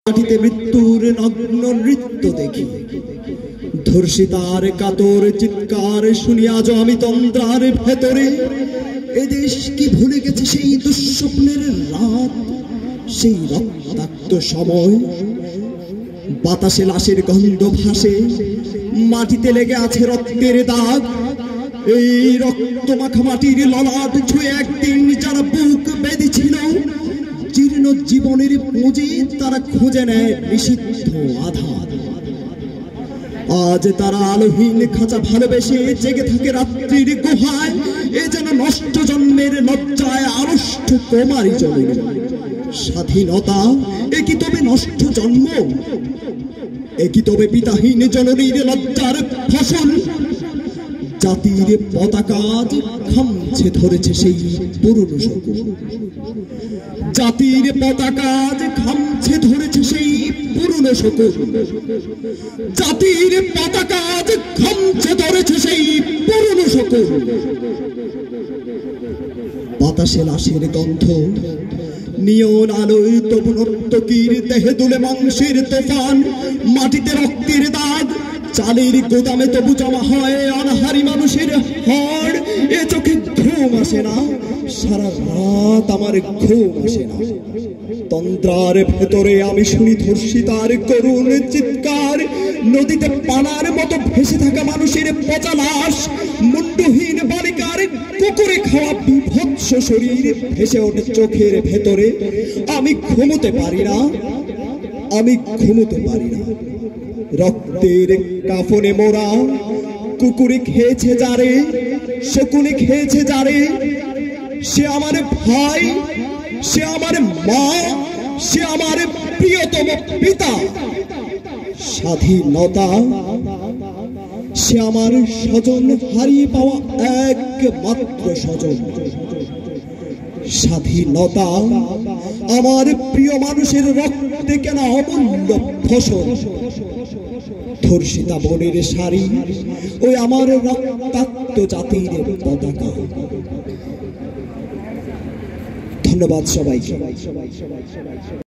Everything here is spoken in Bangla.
মাটিতে মৃত্যুর নগ্ন নৃত্য দেখি, ধর্ষিতার কাতর চিৎকার শুনি আজ আমি তন্দ্রার ভেতরে। এদেশ কি ভুলে গেছে সেই দুঃস্বপ্নের রাত, সেই রক্তাক্ত সময়? বাতাসে লাশের গন্ধ ভাসে, মাটিতে লেগে আছে রক্তের দাগ। এই রক্ত মাখা মাটির ললাট ছুঁয়ে একদিন যারা বুক বেঁধেছিল জীর্ণ জীবনের পুঁজি, তারা খুঁজে নেয় নিষিদ্ধ আধার। আজ তারা আলোহীন খাঁচা ভালোবেসে জেগে থাকে রাত্রির গুহায়। এ যেন নষ্ট জন্মের লজ্জায় আড়ষ্ট কুমারী জন্ম। স্বাধীনতা এ কি তবে নষ্ট জন্ম? এ কি তবে পিতাহীন জননীর লজ্জার ফসল? জাতির পতাকা আজ খামছে ধরেছে সেই পুরনো শকুন। জাতির পতাকা আজ খামছে ধরেছে সেই পুরনো শকুন। জাতির পতাকা আজ খামছে ধরেছে সেই পুরনো শকুন। বাতাসে লাশের গন্ধ, নিয়ন আলোয় তবু নর্তকীর দেহে দুলে মাংসের তুফান। মাটিতে রক্তের দাগ, চালের গোদামে তবু জমা হয় অনাহারি মানুষের হাড়। এ চোখে ঘুম আসে না, সারা রাত আমার ঘুম আসে না। তন্দ্রার ভেতরে আমি শুনি ধর্ষিতার করুণ চিৎকার। নদীতে পানার মতো ভেসে থাকা মানুষের পচা লাশ, মুন্ডহীন বালিকার কুকুরে খাওয়া বিভৎস শরীর ভেসে ওঠে চোখের ভেতরে। আমি ঘুমোতে পারি না, আমি ঘুমোতে পারি না। রক্তের কাফনে মোরা কুকুরে খেয়েছে যারে, শকুনে খেয়েছে যারে। সে আমার ভাই, সে আমার মা, সে আমার প্রিয়তম পিতা। স্বাধীনতা সে আমার স্বজন, হারিয়ে পাওয়া একমাত্র স্বজন। স্বাধীনতা আমার প্রিয় মানুষের রক্তে কেনা অমূল্য ফসল। ধর্ষিতা বোনের শাড়ি, ওই আমার রক্তাক্ত জাতির পতাকা। ধন্যবাদ সবাইকে।